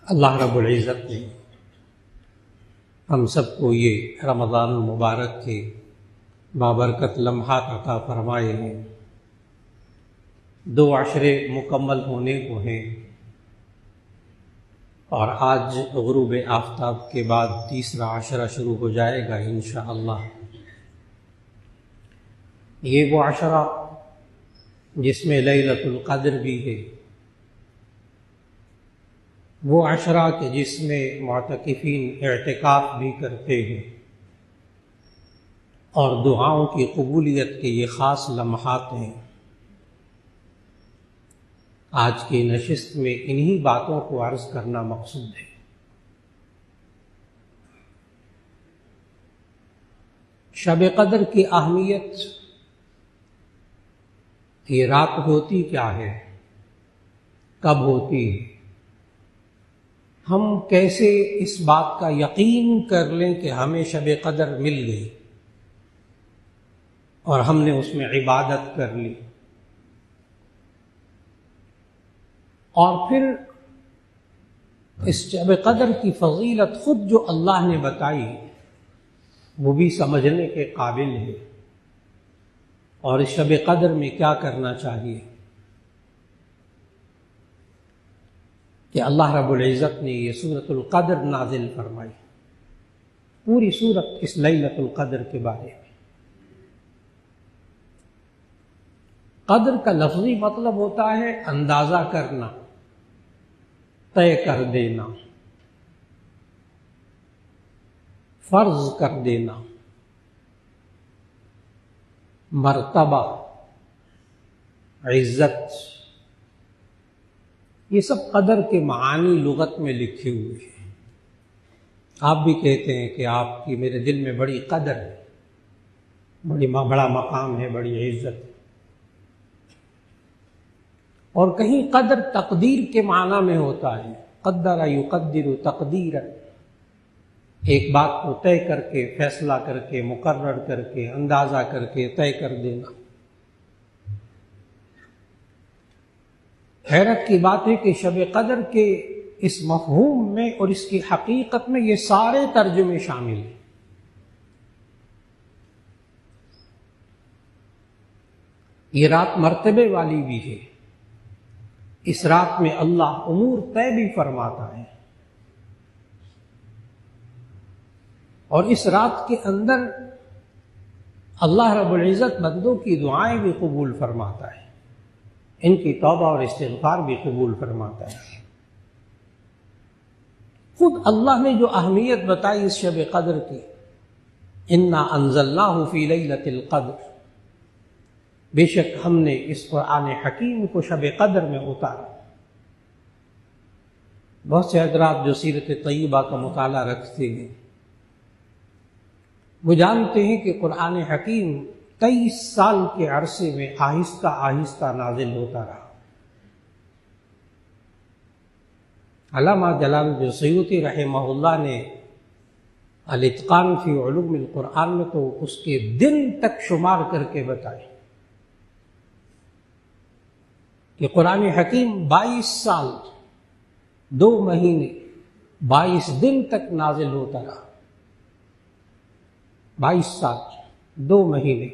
اللہ رب العزت نے ہم سب کو یہ رمضان المبارک کے بابرکت لمحات عطا فرمائے ہیں۔ 2 عشرے مکمل ہونے کو ہیں اور آج غروب آفتاب کے بعد تیسرا عشرہ شروع ہو جائے گا انشاءاللہ۔ یہ وہ عشرہ جس میں لیلۃ القدر بھی ہے، وہ عشرہ کہ جس میں معتکفین اعتکاف بھی کرتے ہیں اور دعاؤں کی قبولیت کے یہ خاص لمحات ہیں۔ آج کی نشست میں انہی باتوں کو عرض کرنا مقصود ہے۔ شب قدر کی اہمیت، یہ رات ہوتی کیا ہے، کب ہوتی ہے، ہم کیسے اس بات کا یقین کر لیں کہ ہمیں شب قدر مل گئی اور ہم نے اس میں عبادت کر لی، اور پھر اس شب قدر کی فضیلت خود جو اللہ نے بتائی وہ بھی سمجھنے کے قابل ہے، اور اس شب قدر میں کیا کرنا چاہیے کہ اللہ رب العزت نے یہ سورۃ القدر نازل فرمائی، پوری سورت اس لیلۃ القدر کے بارے میں۔ قدر کا لفظی مطلب ہوتا ہے اندازہ کرنا، طے کر دینا، فرض کر دینا، مرتبہ، عزت، یہ سب قدر کے معانی لغت میں لکھے ہوئے ہیں۔ آپ بھی کہتے ہیں کہ آپ کی میرے دل میں بڑی قدر ہے، بڑا مقام ہے، بڑی عزت ہے۔ اور کہیں قدر تقدیر کے معنی میں ہوتا ہے، قدر یقدر تقدیرا، ایک بات کو طے کر کے، فیصلہ کر کے، مقرر کر کے، اندازہ کر کے طے کر دینا۔ حیرت کی بات ہے کہ شب قدر کے اس مفہوم میں اور اس کی حقیقت میں یہ سارے ترجمے شامل ہیں۔ یہ رات مرتبے والی بھی ہے، اس رات میں اللہ امور طے بھی فرماتا ہے، اور اس رات کے اندر اللہ رب العزت بندوں کی دعائیں بھی قبول فرماتا ہے، ان کی توبہ اور استغفار بھی قبول فرماتا ہے۔ خود اللہ نے جو اہمیت بتائی اس شب قدر کی، انا انزلناہ فی لیلۃ القدر، بے شک ہم نے اس قرآن حکیم کو شب قدر میں اتارا۔ بہت سے حضرات جو سیرت طیبہ کا مطالعہ رکھتے ہیں وہ جانتے ہیں کہ قرآن حکیم 23 سال کے عرصے میں آہستہ آہستہ نازل ہوتا رہا۔ علامہ جلال الدین سیوطی رحمہ اللہ نے الاتقان فی علوم القرآن میں تو اس کے دن تک شمار کر کے بتائے کہ قرآن حکیم 22 سال 2 مہینے 22 دن تک نازل ہوتا رہا۔ 22 سال 2 مہینے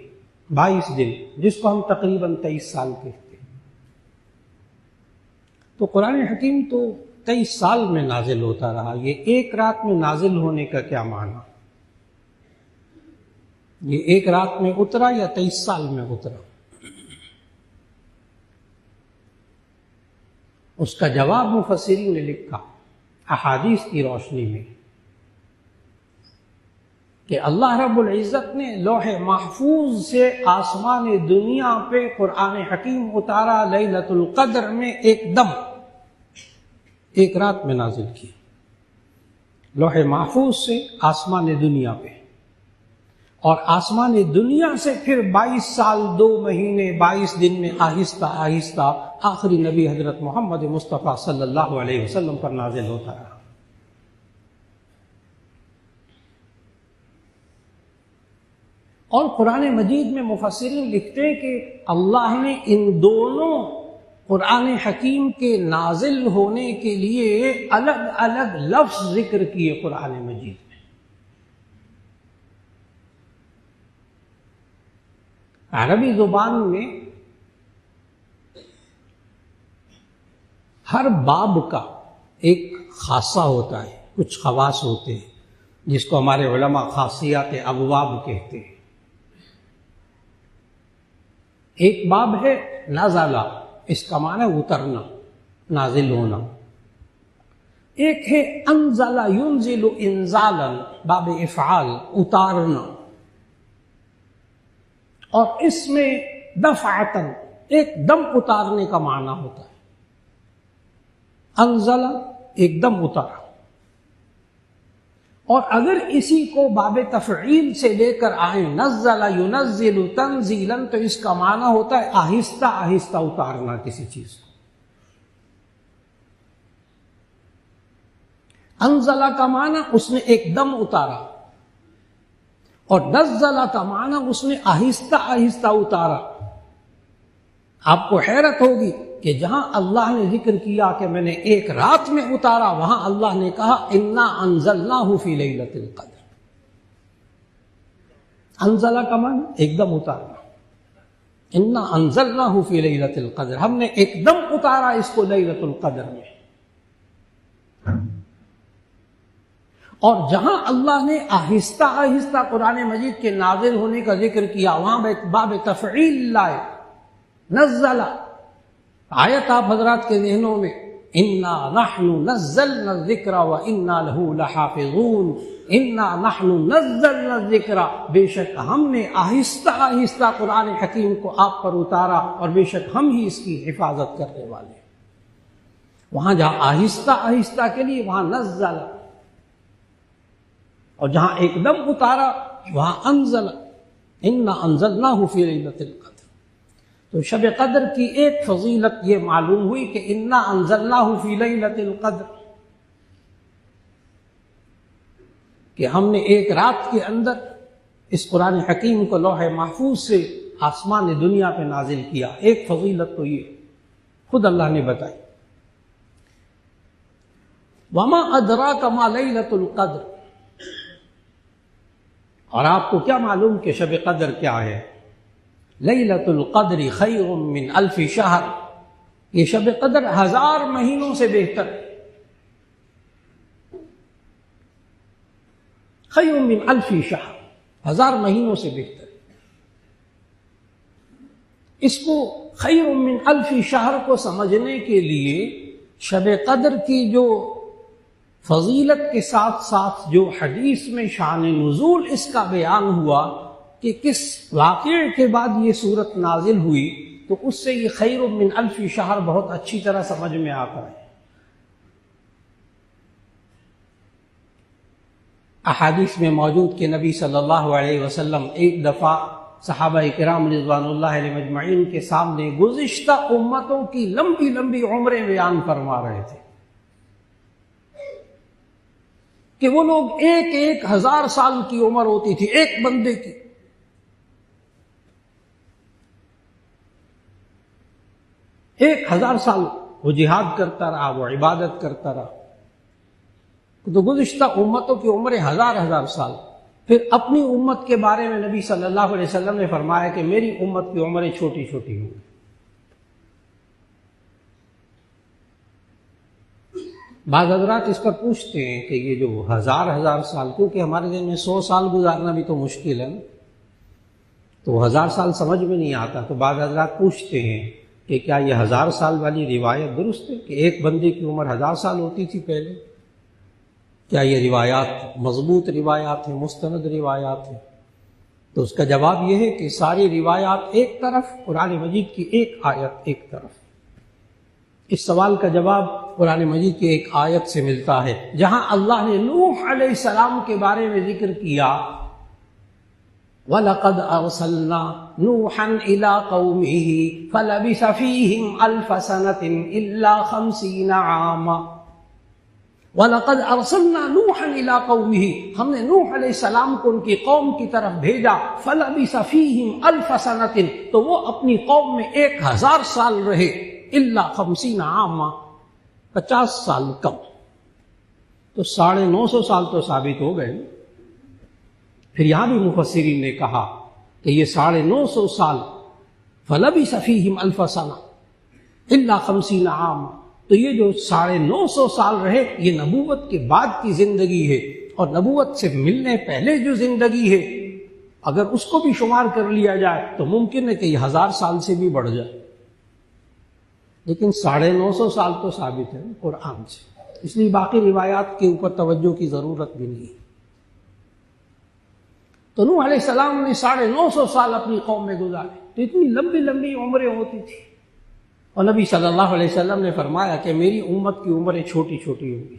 22 دن، جس کو ہم تقریباً 23 سال کہتے ہیں۔ تو قرآن حکیم تو 23 سال میں نازل ہوتا رہا۔ یہ ایک رات میں نازل ہونے کا کیا معنی؟ یہ ایک رات میں اترا یا 23 سال میں اترا؟ اس کا جواب مفسرین نے لکھا احادیث کی روشنی میں کہ اللہ رب العزت نے لوح محفوظ سے آسمان دنیا پہ قرآن حکیم اتارا لیلۃ القدر میں، ایک دم ایک رات میں نازل کیا، لوح محفوظ سے آسمان دنیا پہ، اور آسمان دنیا سے پھر 22 سال 2 مہینے 22 دن میں آہستہ آہستہ آخری نبی حضرت محمد مصطفیٰ صلی اللہ علیہ وسلم پر نازل ہوتا رہا۔ اور قرآن مجید میں مفسرین لکھتے ہیں کہ اللہ نے ان دونوں قرآن حکیم کے نازل ہونے کے لیے الگ الگ لفظ ذکر کیے قرآن مجید میں. عربی زبان میں ہر باب کا ایک خاصہ ہوتا ہے، کچھ خواص ہوتے ہیں جس کو ہمارے علماء خاصیات ابواب کہتے ہیں. ایک باب ہے نزلہ، اس کا معنی اترنا، نازل ہونا. ایک ہے انزل ينزل انزالا، باب افعال، اتارنا. اور اس میں دفعتن، ایک دم اتارنے کا معنی ہوتا ہے. انزل ایک دم اتارا. اور اگر اسی کو باب تفعیل سے لے کر آئیں، نزل ينزل تنزیلا، تو اس کا معنی ہوتا ہے آہستہ آہستہ اتارنا کسی چیز کو. انزل کا معنی اس نے ایک دم اتارا، اور نزل کا معنی اس نے آہستہ آہستہ اتارا. آپ کو حیرت ہوگی کہ جہاں اللہ نے ذکر کیا کہ میں نے ایک رات میں اتارا، وہاں اللہ نے کہا انا انزلناہ فی لیلۃ القدر. انزلہ کا معنی ایک دم اتارنا. انا انزلناہ فی لیلۃ القدر، ہم نے ایک دم اتارا اس کو لیلۃ القدر میں. اور جہاں اللہ نے آہستہ آہستہ قرآن مجید کے نازل ہونے کا ذکر کیا، وہاں باب تفعیل لائے. نزل آیت آپ حضرات کے ذہنوں میں، انا نحن نزلنا الذکر وانا له لحافظون. انا نحن نزلنا الذکر، بے شک ہم نے آہستہ آہستہ قرآن حکیم کو آپ پر اتارا، اور بے شک ہم ہی اس کی حفاظت کرنے والے ہیں. وہاں جہاں آہستہ آہستہ کے لیے وہاں نزل، اور جہاں ایک دم اتارا وہاں انزل. انا انزلناہ فی لیلۃ القدر. تو شب قدر کی ایک فضیلت یہ معلوم ہوئی کہ انا انزلناہ فی لیلۃ القدر، کہ ہم نے ایک رات کے اندر اس قرآن حکیم کو لوح محفوظ سے آسمان دنیا پہ نازل کیا. ایک فضیلت تو یہ خود اللہ نے بتائی. وما ادراک ما لیلۃ القدر، اور آپ کو کیا معلوم کہ شب قدر کیا ہے؟ لیلۃ القدر خیر من الف شہر، یہ شب قدر 1000 مہینوں سے بہتر ہے. خیر من الف شہر، 1000 مہینوں سے بہتر ہے. اس کو خیر من الف شہر کو سمجھنے کے لیے شب قدر کی جو فضیلت کے ساتھ ساتھ جو حدیث میں شان نزول اس کا بیان ہوا کہ کس واقعے کے بعد یہ صورت نازل ہوئی، تو اس سے یہ خیر من الف شہر بہت اچھی طرح سمجھ میں آتا ہے. احادیث میں موجود کہ نبی صلی اللہ علیہ وسلم ایک دفعہ صحابہ کرام رضوان اللہ علیہ مجمعین کے سامنے گزشتہ امتوں کی لمبی لمبی عمریں بیان فرما رہے تھے کہ وہ لوگ 1000 سال کی عمر ہوتی تھی ایک بندے کی. 1000 سال وہ جہاد کرتا رہا، وہ عبادت کرتا رہا. تو گزشتہ امتوں کی عمریں 1000 سال. پھر اپنی امت کے بارے میں نبی صلی اللہ علیہ وسلم نے فرمایا کہ میری امت کی عمریں چھوٹی چھوٹی ہوں. بعض حضرات اس پر پوچھتے ہیں کہ یہ جو 1000 سال، کیونکہ ہمارے دن میں 100 سال گزارنا بھی تو مشکل ہے، تو 1000 سال سمجھ میں نہیں آتا. تو بعض حضرات پوچھتے ہیں کہ کیا یہ 1000 سال والی روایت درست ہے کہ ایک بندے کی عمر 1000 سال ہوتی تھی پہلے؟ کیا یہ روایات مضبوط روایات ہیں، مستند روایات ہیں؟ تو اس کا جواب یہ ہے کہ ساری روایات ایک طرف، قرآن مجید کی ایک آیت ایک طرف. اس سوال کا جواب قرآن مجید کی ایک آیت سے ملتا ہے جہاں اللہ نے نوح علیہ السلام کے بارے میں ذکر کیا، وَلَقَدْ أَرْسَلْنَا نُوحًا إِلَىٰ قَوْمِهِ فَلَبِثَ فِيهِمْ أَلْفَ سَنَةٍ إِلَّا 50 عَامًا. وَلَقَدْ أَرْسَلْنَا نُوحًا إِلَىٰ قَوْمِهِ، ہم نے نوح علیہ السلام کو ان کی قوم کی طرف بھیجا. فَلَبِثَ فِيهِمْ أَلْفَ سَنَةٍ، تو وہ اپنی قوم میں 1000 سال رہے. الا 50 عاما، 50 سال کم، تو 950 سال تو ثابت ہو گئے۔ پھر یہاں بھی مفسرین نے کہا کہ یہ 950 سال فلبث فیہم 1000 سنہ الا 50 عاما، تو یہ جو 950 سال رہے یہ نبوت کے بعد کی زندگی ہے، اور نبوت سے ملنے پہلے جو زندگی ہے اگر اس کو بھی شمار کر لیا جائے تو ممکن ہے کہ یہ 1000 سال سے بھی بڑھ جائے، لیکن 950 سال تو ثابت ہے قرآن سے، اس لیے باقی روایات کے اوپر توجہ کی ضرورت بھی نہیں ہے۔ تو نوح علیہ السلام نے 950 سال اپنی قوم میں گزارے، تو اتنی لمبی لمبی عمریں ہوتی تھی، اور نبی صلی اللہ علیہ وسلم نے فرمایا کہ میری امت کی عمریں چھوٹی چھوٹی ہوگی۔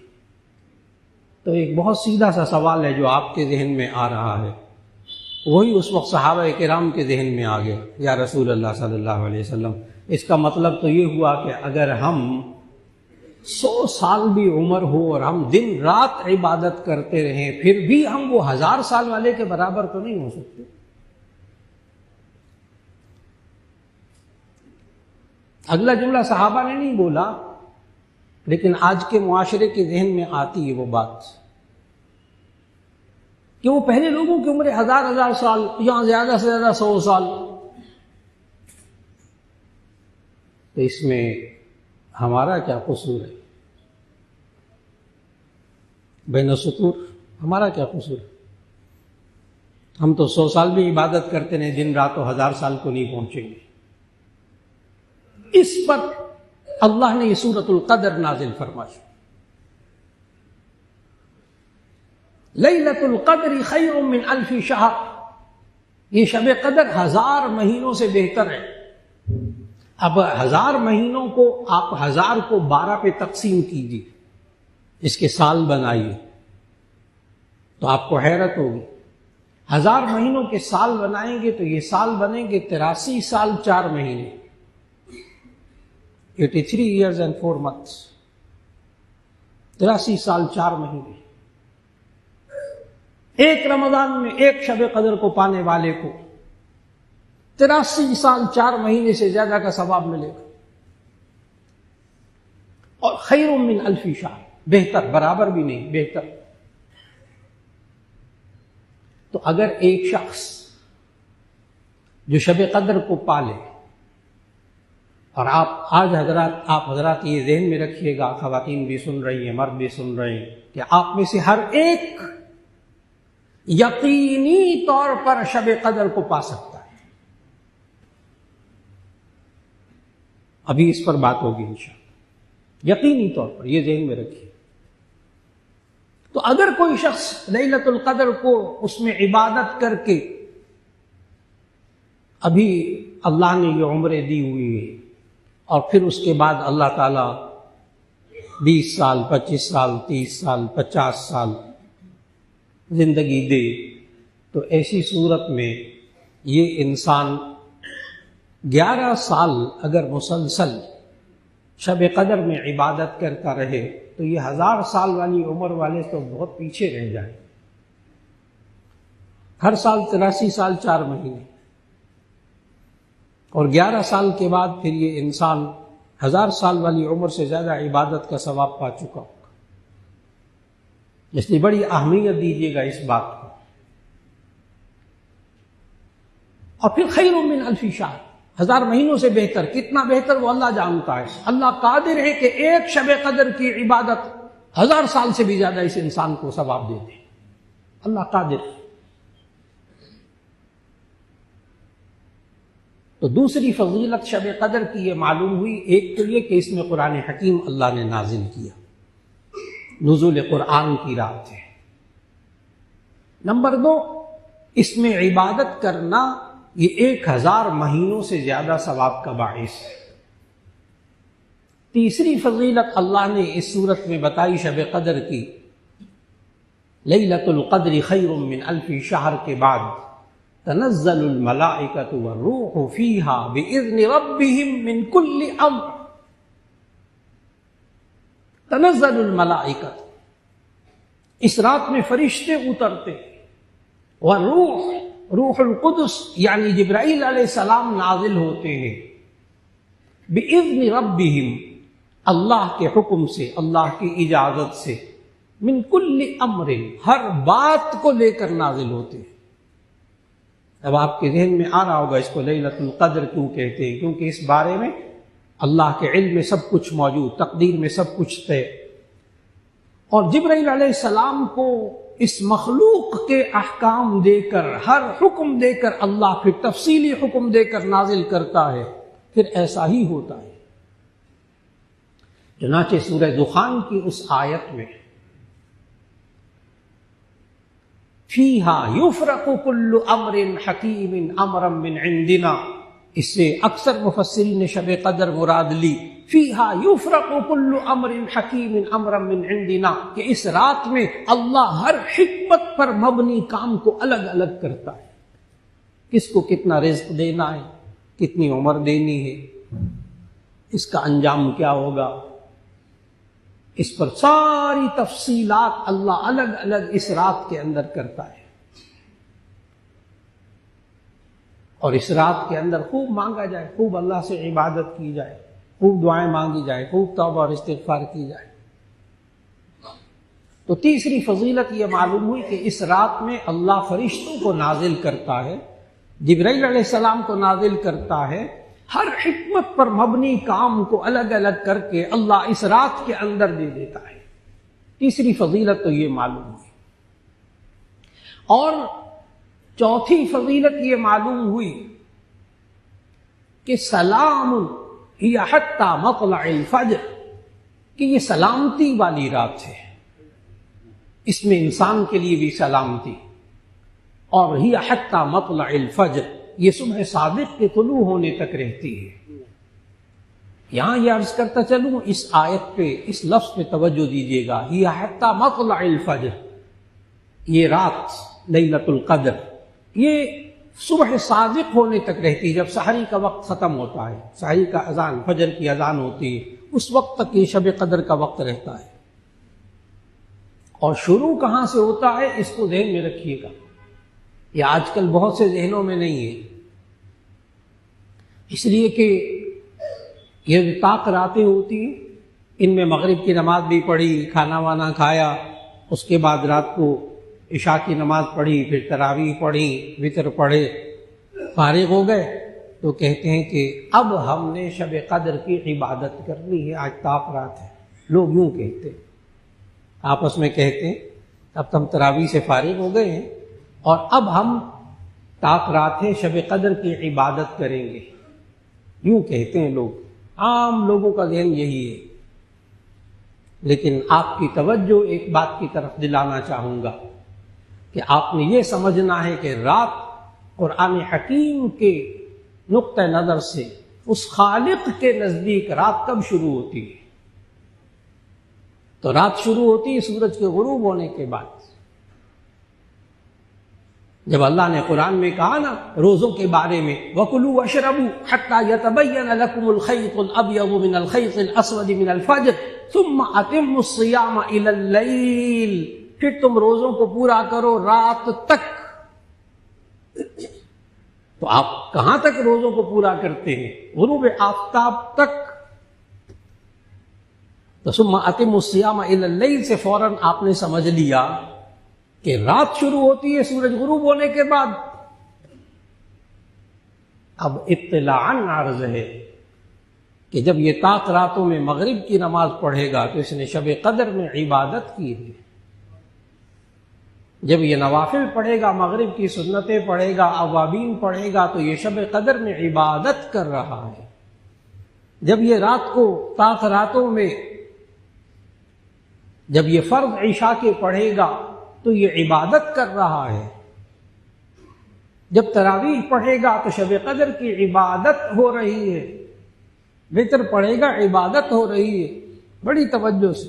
تو ایک بہت سیدھا سا سوال ہے جو آپ کے ذہن میں آ رہا ہے، وہی اس وقت صحابہ کرام کے ذہن میں آ گیا، یا رسول اللہ صلی اللہ علیہ وسلم، اس کا مطلب تو یہ ہوا کہ اگر ہم 100 سال بھی عمر ہو اور ہم دن رات عبادت کرتے رہیں پھر بھی ہم وہ 1000 سال والے کے برابر تو نہیں ہو سکتے۔ اگلا جملہ صحابہ نے نہیں بولا، لیکن آج کے معاشرے کے ذہن میں آتی ہے وہ بات کہ وہ پہلے لوگوں کی عمریں 1000 سال، یا زیادہ سے زیادہ 100 سال، تو اس میں ہمارا کیا قصور ہے؟ بین السطور ہمارا کیا قصور ہے؟ ہم تو 100 سال بھی عبادت کرتے ہیں دن رات، تو 1000 سال کو نہیں پہنچیں گے۔ اس پر اللہ نے یہ سورۃ القدر نازل فرمائی، لیلۃ القدر خیر من 1000 شہر، یہ شب قدر 1000 مہینوں سے بہتر ہے۔ اب 1000 مہینوں کو آپ 1000 کو 12 پہ تقسیم کیجیے، اس کے سال بنائیے، تو آپ کو حیرت ہوگی۔ 1000 مہینوں کے سال بنائیں گے تو یہ سال بنیں گے 83 سال 4 مہینے، 83 years and 4 months، 83 سال 4 مہینے۔ ایک رمضان میں ایک شب قدر کو پانے والے کو 83 سال 4 مہینے سے زیادہ کا ثواب ملے گا، اور خیر من 1000 شہر، بہتر، برابر بھی نہیں، بہتر۔ تو اگر ایک شخص جو شب قدر کو پالے، اور آپ حضرات یہ ذہن میں رکھیے گا، خواتین بھی سن رہی ہیں، مرد بھی سن رہے ہیں، کہ آپ میں سے ہر ایک یقینی طور پر شب قدر کو پا سکتا ہے۔ ابھی اس پر بات ہوگی انشاءاللہ، یقینی طور پر یہ ذہن میں رکھیے۔ تو اگر کوئی شخص لیلۃ القدر کو اس میں عبادت کر کے، ابھی اللہ نے یہ عمریں دی ہوئی ہے، اور پھر اس کے بعد اللہ تعالیٰ 20 سال 25 سال 30 سال 50 سال زندگی دے، تو ایسی صورت میں یہ انسان 11 سال اگر مسلسل شب قدر میں عبادت کرتا رہے تو یہ 1000 سال والی عمر والے تو بہت پیچھے رہ جائیں۔ ہر سال 83 سال 4 مہینے، اور 11 سال کے بعد پھر یہ انسان 1000 سال والی عمر سے زیادہ عبادت کا ثواب پا چکا ہوگا۔ اس لیے بڑی اہمیت دیجیے گا اس بات کو۔ اور پھر خیر من 1000 شہر، 1000 مہینوں سے بہتر، کتنا بہتر وہ اللہ جانتا ہے۔ اللہ قادر ہے کہ ایک شب قدر کی عبادت 1000 سال سے بھی زیادہ اس انسان کو ثواب دے دے، اللہ قادر ہے۔ تو دوسری فضیلت شب قدر کی یہ معلوم ہوئی، ایک تو یہ کہ اس میں قرآن حکیم اللہ نے نازل کیا، نزول قرآن کی رات ہے۔ نمبر 2، اس میں عبادت کرنا یہ 1000 مہینوں سے زیادہ ثواب کا باعث ہے۔ تیسری فضیلت اللہ نے اس صورت میں بتائی شب قدر کی، لیلۃ القدر خیر من 1000 شہر کے بعد تنزل الملائکۃ والروح فیہا بإذن ربہم من کل امر۔ تنزل الملائکۃ، اس رات میں فرشتے اترتے، والروح، روح القدس یعنی جبرائیل علیہ السلام نازل ہوتے ہیں، بِإِذْنِ رَبِّهِمْ، اللہ کے حکم سے، اللہ کی اجازت سے، من کل امر، ہر بات کو لے کر نازل ہوتے ہیں۔ اب آپ کے ذہن میں آ رہا ہوگا اس کو لیلۃ القدر کیوں کہتے ہیں، کیونکہ اس بارے میں اللہ کے علم میں سب کچھ موجود، تقدیر میں سب کچھ طے۔ اور جبرائیل علیہ السلام کو اس مخلوق کے احکام دے کر، ہر حکم دے کر اللہ پھر تفصیلی حکم دے کر نازل کرتا ہے، پھر ایسا ہی ہوتا ہے۔ چنانچہ سورہ دخان کی اس آیت میں فیہا یفرق کل امر حکیم امرا من عندنا، اس سے اکثر مفسرین نے شب قدر مراد لی، فیہا یفرق کل امر حکیم امرا من عندنا، کہ اس رات میں اللہ ہر حکمت پر مبنی کام کو الگ الگ کرتا ہے، کس کو کتنا رزق دینا ہے، کتنی عمر دینی ہے، اس کا انجام کیا ہوگا، اس پر ساری تفصیلات اللہ الگ الگ اس رات کے اندر کرتا ہے۔ اور اس رات کے اندر خوب مانگا جائے، خوب اللہ سے عبادت کی جائے، خوب دعائیں مانگی جائے، خوب توبہ اور استغفار کی جائے۔ تو تیسری فضیلت یہ معلوم ہوئی کہ اس رات میں اللہ فرشتوں کو نازل کرتا ہے، جبرائیل علیہ السلام کو نازل کرتا ہے، ہر حکمت پر مبنی کام کو الگ الگ کر کے اللہ اس رات کے اندر دے دیتا ہے۔ تیسری فضیلت تو یہ معلوم ہوئی۔ اور چوتھی فضیلت یہ معلوم ہوئی کہ سلام ہی حتی مطلع الفجر، کہ یہ سلامتی والی رات ہے، اس میں انسان کے لیے بھی سلامتی، اور ہی حتی مطلع الفجر، یہ صبح صادق کے طلوع ہونے تک رہتی ہے۔ یہاں یہ عرض کرتا چلوں، اس آیت پہ، اس لفظ پہ توجہ دیجیے گا، ہی حتی مطلع الفجر، یہ رات لیلۃ القدر یہ صبح صادق ہونے تک رہتی ہے، جب سحری کا وقت ختم ہوتا ہے، سحری کا اذان، فجر کی اذان ہوتی ہے، اس وقت تک یہ شب قدر کا وقت رہتا ہے۔ اور شروع کہاں سے ہوتا ہے اس کو ذہن میں رکھیے گا، یہ آج کل بہت سے ذہنوں میں نہیں ہے، اس لیے کہ یہ طاق راتیں ہوتی ہیں، ان میں مغرب کی نماز بھی پڑھی، کھانا وانا کھایا، اس کے بعد رات کو عشاء کی نماز پڑھی، پھر تراویح پڑھی، وتر پڑھے، فارغ ہو گئے، تو کہتے ہیں کہ اب ہم نے شب قدر کی عبادت کر لی ہے، آج طاق رات ہے۔ لوگ یوں کہتے ہیں، آپس میں کہتے ہیں اب ہم تراویح سے فارغ ہو گئے ہیں اور اب ہم طاق رات ہے، شب قدر کی عبادت کریں گے، یوں کہتے ہیں لوگ، عام لوگوں کا ذہن یہی ہے۔ لیکن آپ کی توجہ ایک بات کی طرف دلانا چاہوں گا کہ آپ نے یہ سمجھنا ہے کہ رات قرآن حکیم کے نقطہ نظر سے اس خالق کے نزدیک رات کب شروع ہوتی ہے؟ تو رات شروع ہوتی ہے سورج کے غروب ہونے کے بعد۔ جب اللہ نے قرآن میں کہا نا روزوں کے بارے میں، وَكُلُوا وَاشْرَبُوا حَتَّى يَتَبَيَّنَ لَكُمُ الْخَيْطُ الْأَبْيَضُ مِنَ الْخَيْطِ الْأَسْوَدِ مِنَ الْفَجْرِ ثُمَّ أَتِمُّوا الصِّيَامَ إِلَى اللَّيْلِ، پھر تم روزوں کو پورا کرو رات تک۔ تو آپ کہاں تک روزوں کو پورا کرتے ہیں؟ غروب آفتاب تک۔ تو ثم اتم الصیام الی اللیل سے فوراً آپ نے سمجھ لیا کہ رات شروع ہوتی ہے سورج غروب ہونے کے بعد۔ اب اطلاعاً عرض ہے کہ جب یہ طاق راتوں میں مغرب کی نماز پڑھے گا تو اس نے شب قدر میں عبادت کی ہے، جب یہ نوافل پڑھے گا، مغرب کی سنتیں پڑھے گا، اوابین پڑھے گا، تو یہ شب قدر میں عبادت کر رہا ہے۔ جب یہ رات کو طاق راتوں میں، جب یہ فرض عشاء کے پڑھے گا تو یہ عبادت کر رہا ہے، جب تراویح پڑھے گا تو شب قدر کی عبادت ہو رہی ہے، وتر پڑھے گا عبادت ہو رہی ہے۔ بڑی توجہ سے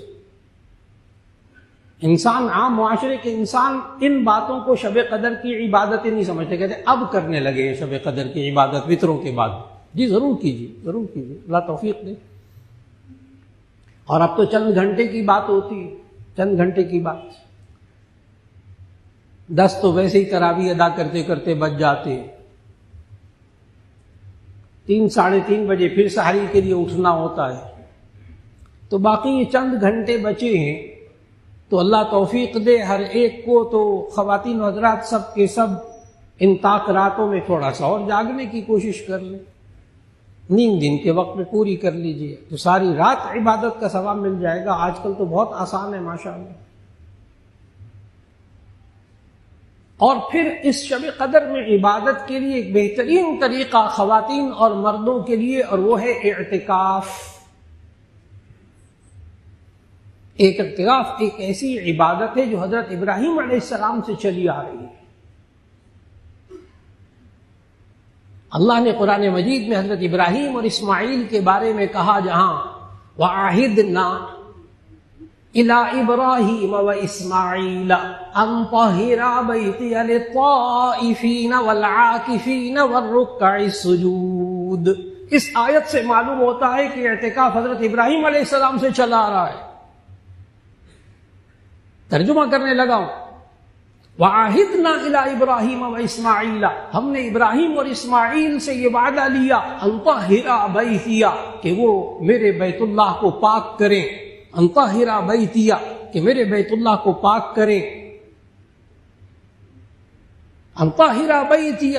انسان، عام معاشرے کے انسان ان باتوں کو شب قدر کی عبادت نہیں سمجھتے، کہتے اب کرنے لگے ہیں شب قدر کی عبادت وتروں کے بعد۔ جی ضرور کیجیے، ضرور کیجیے، اللہ توفیق دے۔ اور اب تو چند گھنٹے کی بات ہوتی ہے، چند گھنٹے کی بات، 10 تو ویسے ہی تراویح ادا کرتے کرتے بچ جاتے ہیں، 3 ساڑھے 3 بجے پھر سحری کے لیے اٹھنا ہوتا ہے، تو باقی یہ چند گھنٹے بچے ہیں، تو اللہ توفیق دے ہر ایک کو، تو خواتین و حضرات سب کے سب ان طاق راتوں میں تھوڑا سا اور جاگنے کی کوشش کر لیں، نیند دن کے وقت میں پوری کر لیجئے تو ساری رات عبادت کا ثواب مل جائے گا۔ آج کل تو بہت آسان ہے ماشاءاللہ۔ اور پھر اس شب قدر میں عبادت کے لیے ایک بہترین طریقہ خواتین اور مردوں کے لیے، اور وہ ہے اعتکاف۔ اعتکاف ایک ایسی عبادت ہے جو حضرت ابراہیم علیہ السلام سے چلی آ رہی ہے۔ اللہ نے قرآن مجید میں حضرت ابراہیم اور اسماعیل کے بارے میں کہا، جہاں وَعَهِدْنَا إِلَىٰ إِبْرَاهِيمَ وَإِسْمَاعِيلَ أَن طَهِّرَا بَيْتِيَ لِلطَّائِفِينَ وَالْعَاكِفِينَ وَالرُّكَّعِ السُّجُودِ۔ اس آیت سے معلوم ہوتا ہے کہ اعتکاف حضرت ابراہیم علیہ السلام سے چلا آ رہا ہے۔ ترجمہ کرنے لگا ہوں، وَعَهِدْنَا إِلَىٰ إِبْرَاهِيمَ وَإِسْمَاعِيلَ، ہم نے ابراہیم اور اسماعیل سے یہ وعدہ لیا، أَن طَهِّرَا بَيْتِيَ، کہ وہ میرے بیت اللہ کو پاک کریں، أَن طَهِّرَا بَيْتِيَ، کہ میرے بیت اللہ کو پاک کریں، أَن طَهِّرَا بَيْتِيَ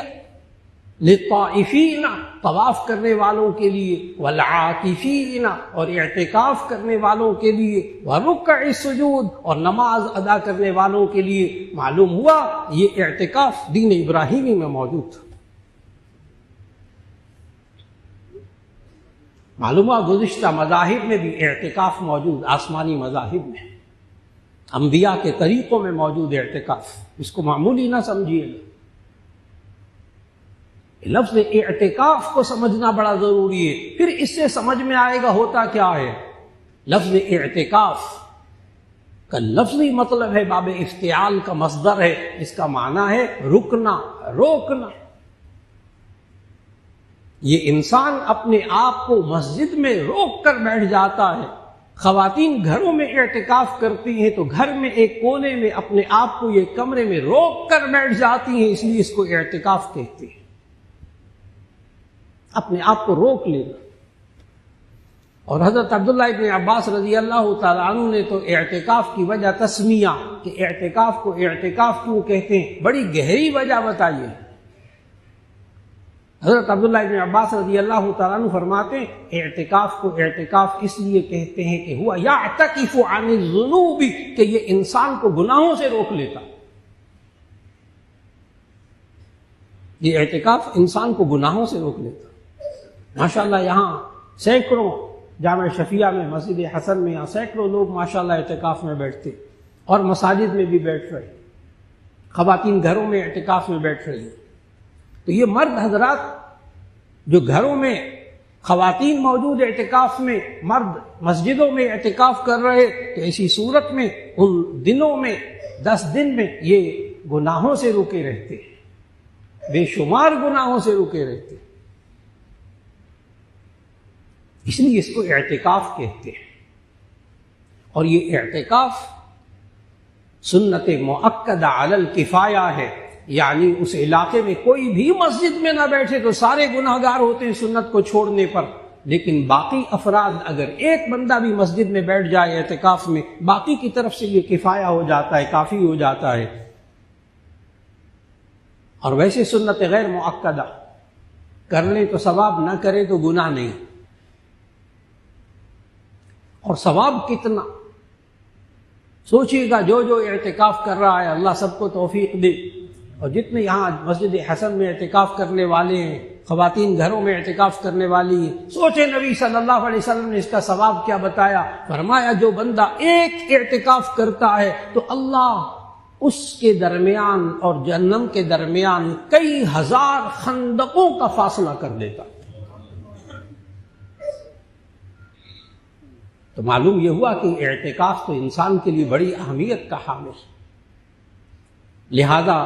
لِلطَّائِفِينَ، طواف کرنے والوں کے لیے، وَالْعَاكِفِينَ، اور اعتکاف کرنے والوں کے لیے، وَالرُّكَّعِ السُّجُودِ، اور نماز ادا کرنے والوں کے لیے۔ معلوم ہوا یہ اعتکاف دین ابراہیمی میں موجود تھا۔ معلوم ہوا گزشتہ مذاہب میں بھی اعتکاف موجود، آسمانی مذاہب میں، انبیاء کے طریقوں میں موجود اعتکاف، اس کو معمولی نہ سمجھیے۔ لفظ اعتکاف کو سمجھنا بڑا ضروری ہے، پھر اس سے سمجھ میں آئے گا ہوتا کیا ہے۔ لفظ اعتکاف کا لفظی مطلب ہے، باب افتعال کا مصدر ہے، اس کا معنی ہے رکنا، روکنا۔ یہ انسان اپنے آپ کو مسجد میں روک کر بیٹھ جاتا ہے۔ خواتین گھروں میں اعتکاف کرتی ہیں تو گھر میں ایک کونے میں اپنے آپ کو یہ کمرے میں روک کر بیٹھ جاتی ہیں، اس لیے اس کو اعتکاف کہتے ہیں، اپنے آپ کو روک لینا۔ اور حضرت عبداللہ ابن عباس رضی اللہ تعالیٰ عنہ نے تو اعتکاف کی وجہ تسمیہ، کہ اعتکاف کو اعتکاف کیوں کہتے ہیں، بڑی گہری وجہ بتائیے۔ حضرت عبداللہ ابن عباس رضی اللہ تعالیٰ عنہ فرماتے ہیں اعتکاف کو اعتکاف اس لیے کہتے ہیں کہ ہوا یعتکف عن الذنوب، کہ یہ انسان کو گناہوں سے روک لیتا۔ یہ اعتکاف انسان کو گناہوں سے روک لیتا۔ ماشاءاللہ یہاں سینکڑوں، جامع شفیعہ میں، مسجد حسن میں، یہاں سینکڑوں لوگ ماشاءاللہ اعتکاف میں بیٹھتے، اور مساجد میں بھی بیٹھ رہے، خواتین گھروں میں اعتکاف میں بیٹھ رہی ہیں۔ تو یہ مرد حضرات جو گھروں میں خواتین موجود اعتکاف میں، مرد مسجدوں میں اعتکاف کر رہے، تو ایسی صورت میں ان دنوں میں 10 دن میں یہ گناہوں سے روکے رہتے، بے شمار گناہوں سے روکے رہتے، اس لیے اس کو اعتکاف کہتے ہیں۔ اور یہ اعتکاف سنت مؤکدہ علی الکفایہ ہے، یعنی اس علاقے میں کوئی بھی مسجد میں نہ بیٹھے تو سارے گناہگار ہوتے ہیں سنت کو چھوڑنے پر، لیکن باقی افراد، اگر ایک بندہ بھی مسجد میں بیٹھ جائے اعتکاف میں، باقی کی طرف سے یہ کفایہ ہو جاتا ہے، کافی ہو جاتا ہے۔ اور ویسے سنت غیر مؤکدہ کر لیں تو ثواب، نہ کرے تو گناہ نہیں۔ اور ثواب کتنا سوچیے گا، جو جو اعتکاف کر رہا ہے اللہ سب کو توفیق دے، اور جتنے یہاں مسجد حسن میں اعتکاف کرنے والے ہیں، خواتین گھروں میں اعتکاف کرنے والی ہیں، سوچے نبی صلی اللہ علیہ وسلم نے اس کا ثواب کیا بتایا۔ فرمایا جو بندہ ایک اعتکاف کرتا ہے تو اللہ اس کے درمیان اور جہنم کے درمیان کئی ہزار خندقوں کا فاصلہ کر دیتا۔ تو معلوم یہ ہوا کہ اعتکاف تو انسان کے لیے بڑی اہمیت کا حامل ہے، لہذا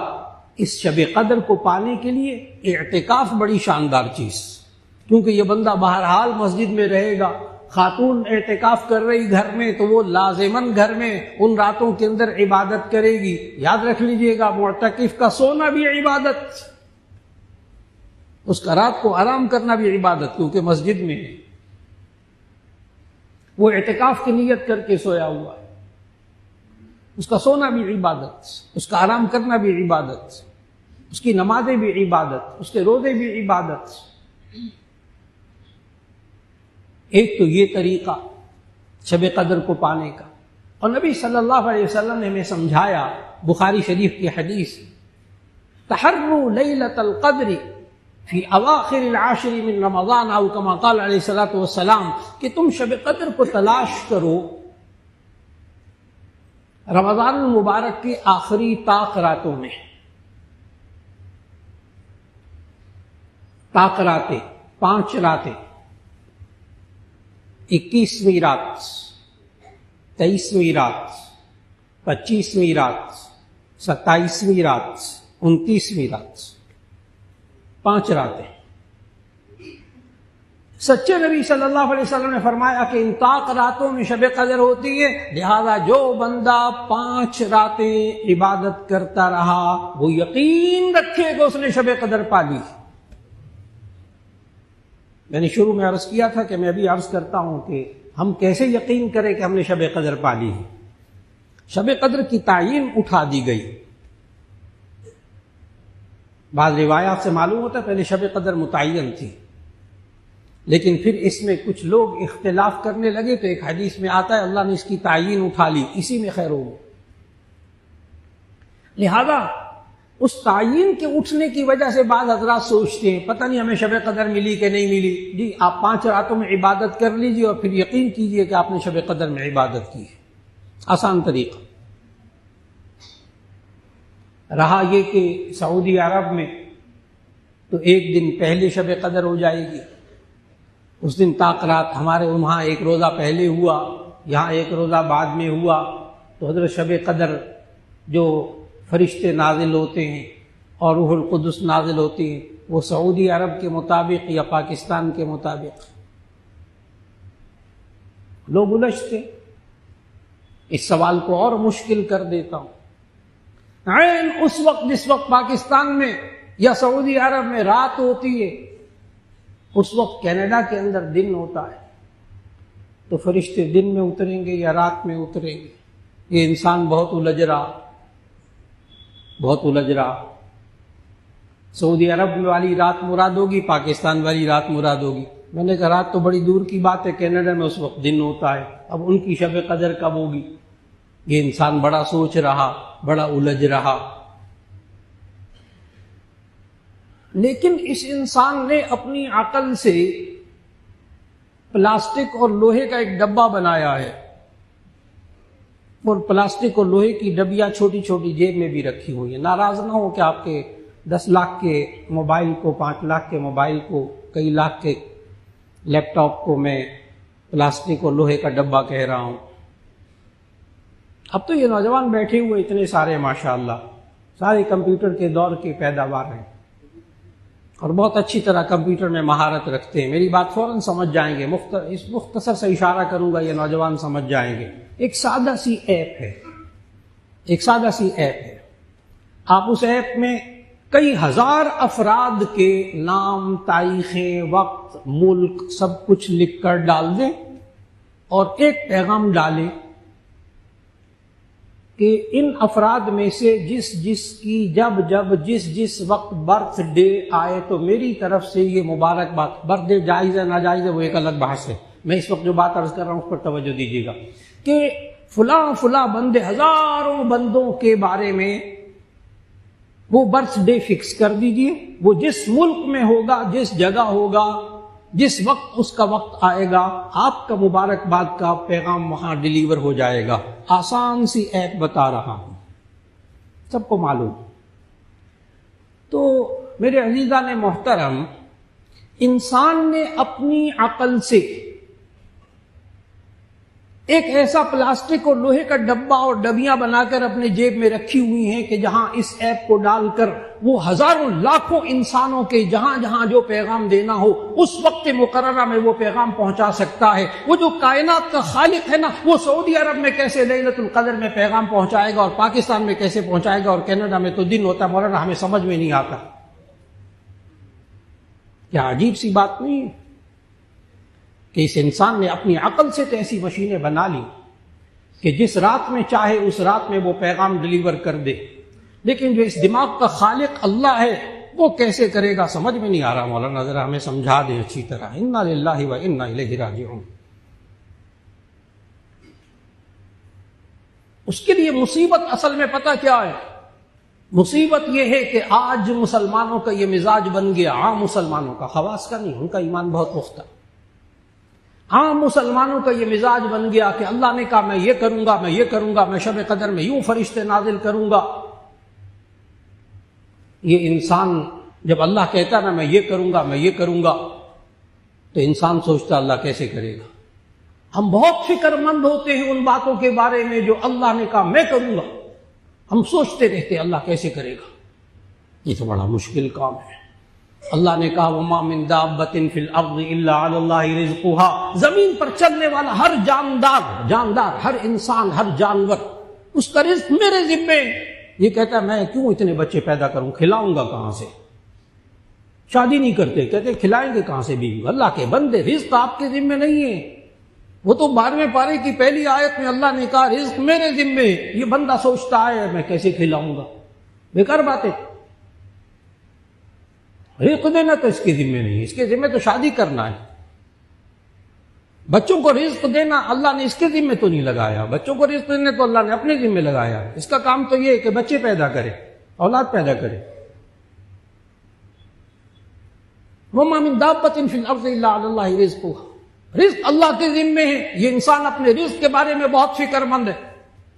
اس شب قدر کو پانے کے لیے اعتکاف بڑی شاندار چیز، کیونکہ یہ بندہ بہرحال مسجد میں رہے گا۔ خاتون اعتکاف کر رہی گھر میں تو وہ لازماً گھر میں ان راتوں کے اندر عبادت کرے گی۔ یاد رکھ لیجئے گا، معتکف کا سونا بھی عبادت، اس کا رات کو آرام کرنا بھی عبادت، کیونکہ مسجد میں ہے، وہ اعتکاف کی نیت کر کے سویا ہوا ہے، اس کا سونا بھی عبادت، اس کا آرام کرنا بھی عبادت، اس کی نمازیں بھی عبادت، اس کے روزے بھی عبادت۔ ایک تو یہ طریقہ شب قدر کو پانے کا، اور نبی صلی اللہ علیہ وسلم نے ہمیں سمجھایا، بخاری شریف کی حدیث، تحروا لیلۃ القدر فی اواخر العاشر من رمضان، او کما قال علیہ الصلوۃ والسلام، کہ تم شب قدر کو تلاش کرو رمضان المبارک کی آخری طاق راتوں میں۔ طاق راتیں 5 راتیں، 21ویں رات، 23ویں رات، 25ویں رات، 27ویں رات، 29ویں رات، 5 راتیں۔ سچے نبی صلی اللہ علیہ وسلم نے فرمایا کہ ان طاق راتوں میں شب قدر ہوتی ہے، لہذا جو بندہ 5 راتیں عبادت کرتا رہا وہ یقین رکھے کہ اس نے شب قدر پا لی۔ میں نے شروع میں عرض کیا تھا کہ میں ابھی عرض کرتا ہوں کہ ہم کیسے یقین کریں کہ ہم نے شب قدر پا لی ہے۔ شب قدر کی تعین اٹھا دی گئی۔ بعض روایات سے معلوم ہوتا ہے پہلے شب قدر متعین تھی، لیکن پھر اس میں کچھ لوگ اختلاف کرنے لگے تو ایک حدیث میں آتا ہے اللہ نے اس کی تعین اٹھا لی، اسی میں خیر ہو۔ لہذا اس تعین کے اٹھنے کی وجہ سے بعض حضرات سوچتے ہیں پتہ نہیں ہمیں شب قدر ملی کہ نہیں ملی۔ جی آپ 5 راتوں میں عبادت کر لیجیے اور پھر یقین کیجیے کہ آپ نے شب قدر میں عبادت کی ہے۔ آسان طریقہ رہا یہ کہ سعودی عرب میں تو ایک دن پہلے شب قدر ہو جائے گی، اس دن طاق رات، ہمارے وہاں ایک روزہ پہلے ہوا، یہاں ایک روزہ بعد میں ہوا، تو حضرت شب قدر جو فرشتے نازل ہوتے ہیں اور روح القدس نازل ہوتی ہیں وہ سعودی عرب کے مطابق یا پاکستان کے مطابق لوگ الجھتے۔ اس سوال کو اور مشکل کر دیتا ہوں، عین اس وقت جس وقت پاکستان میں یا سعودی عرب میں رات ہوتی ہے اس وقت کینیڈا کے اندر دن ہوتا ہے، تو فرشتے دن میں اتریں گے یا رات میں اتریں گے؟ یہ انسان بہت الجھ رہا، بہت الجھ رہا۔ سعودی عرب والی رات مراد ہوگی، پاکستان والی رات مراد ہوگی۔ میں نے کہا رات تو بڑی دور کی بات ہے، کینیڈا میں اس وقت دن ہوتا ہے، اب ان کی شب قدر کب ہوگی؟ یہ انسان بڑا سوچ رہا، بڑا الجھ رہا۔ لیکن اس انسان نے اپنی عقل سے پلاسٹک اور لوہے کا ایک ڈبہ بنایا ہے، اور پلاسٹک اور لوہے کی ڈبیاں چھوٹی چھوٹی جیب میں بھی رکھی ہوئی ہیں۔ ناراض نہ ہو کہ آپ کے 10 لاکھ کے موبائل کو، 5 لاکھ کے موبائل کو، کئی لاکھ کے لیپ ٹاپ کو میں پلاسٹک اور لوہے کا ڈبہ کہہ رہا ہوں۔ اب تو یہ نوجوان بیٹھے ہوئے اتنے سارے ماشاءاللہ، سارے کمپیوٹر کے دور کے پیداوار ہیں اور بہت اچھی طرح کمپیوٹر میں مہارت رکھتے ہیں۔ میری بات فوراً سمجھ جائیں گے، اس مختصر سے اشارہ کروں گا، یہ نوجوان سمجھ جائیں گے۔ ایک سادہ سی ایپ ہے، ایک سادہ سی ایپ ہے، آپ اس ایپ میں کئی ہزار افراد کے نام، تاریخیں، وقت، ملک سب کچھ لکھ کر ڈال دیں اور ایک پیغام ڈالیں کہ ان افراد میں سے جس کی جس وقت برتھ ڈے آئے تو میری طرف سے یہ مبارکباد۔ برتھ ڈے جائز ہے ناجائز ہے وہ ایک الگ بحث ہے، میں اس وقت جو بات عرض کر رہا ہوں اس پر توجہ دیجیے گا کہ فلاں بندے، ہزاروں بندوں کے بارے میں وہ برتھ ڈے فکس کر دیجئے، وہ جس ملک میں ہوگا، جس جگہ ہوگا، جس وقت اس کا وقت آئے گا، آپ کا مبارکباد کا پیغام وہاں ڈیلیور ہو جائے گا۔ آسان سی ایپ بتا رہا ہوں، سب کو معلوم۔ تو میرے عزیزان محترم، انسان نے اپنی عقل سے ایک ایسا پلاسٹک اور لوہے کا ڈبہ اور ڈبیاں بنا کر اپنے جیب میں رکھی ہوئی ہیں کہ جہاں اس ایپ کو ڈال کر وہ ہزاروں لاکھوں انسانوں کے جہاں جہاں جو پیغام دینا ہو اس وقت مقررہ میں وہ پیغام پہنچا سکتا ہے۔ وہ جو کائنات کا خالق ہے نا، وہ سعودی عرب میں کیسے لیلۃ القدر میں پیغام پہنچائے گا اور پاکستان میں کیسے پہنچائے گا، اور کینیڈا میں تو دن ہوتا ہے، مولانا ہمیں سمجھ میں نہیں آتا۔ کیا عجیب سی بات نہیں ہے کہ اس انسان نے اپنی عقل سے تو ایسی مشینیں بنا لی کہ جس رات میں چاہے اس رات میں وہ پیغام ڈلیور کر دے، لیکن جو اس دماغ کا خالق اللہ ہے وہ کیسے کرے گا سمجھ میں نہیں آ رہا۔ مولانا ذرا ہمیں سمجھا دیں اچھی طرح۔ انا للہ و انا الیہ راجعون۔ اس کے لیے مصیبت اصل میں پتہ کیا ہے؟ مصیبت یہ ہے کہ آج مسلمانوں کا یہ مزاج بن گیا، عام مسلمانوں کا، خواص کا نہیں، ان کا ایمان بہت پختہ۔ عام مسلمانوں کا یہ مزاج بن گیا کہ اللہ نے کہا میں یہ کروں گا، میں یہ کروں گا، میں شب قدر میں یوں فرشتے نازل کروں گا۔ یہ انسان جب اللہ کہتا ہے نا میں یہ کروں گا، میں یہ کروں گا، تو انسان سوچتا اللہ کیسے کرے گا۔ ہم بہت فکر مند ہوتے ہیں ان باتوں کے بارے میں جو اللہ نے کہا میں کروں گا، ہم سوچتے رہتے ہیں اللہ کیسے کرے گا۔ یہ تو بڑا مشکل کام ہے۔ اللہ نے کہا وَمَا مِن دَابَّةٍ فِي الْأَرْضِ إِلَّا عَلَى اللَّهِ رِزْقُهَا، زمین پر چلنے والا ہر جاندار، ہر انسان، ہر جانور، اس کا رزق میرے ذمے۔ یہ کہتا ہے میں کیوں اتنے بچے پیدا کروں، کھلاؤں گا کہاں سے؟ شادی نہیں کرتے، کہتے کھلائیں گے کہاں سے بیوی؟ اللہ کے بندے رزق آپ کے ذمے نہیں ہے۔ وہ تو 12ویں پارے کی پہلی آیت میں اللہ نے کہا رزق میرے ذمے۔ یہ بندہ سوچتا ہے میں کیسے کھلاؤں گا، بیکار باتیں۔ رزق دینا تو اس کے ذمے نہیں، اس کے ذمے تو شادی کرنا ہے۔ بچوں کو رزق دینا اللہ نے اس کے ذمے تو نہیں لگایا، بچوں کو رزق دینا تو اللہ نے اپنے ذمے لگایا ہے۔ اس کا کام تو یہ ہے کہ بچے پیدا کرے، اولاد پیدا کرے۔ وَمَا مِن دَابَّةٍ فِي الْأَرْضِ إِلَّا عَلَى اللَّهِ رِزْقُهَا، رزق اللہ کے ذمے ہے۔ یہ انسان اپنے رزق کے بارے میں بہت فکر مند ہے۔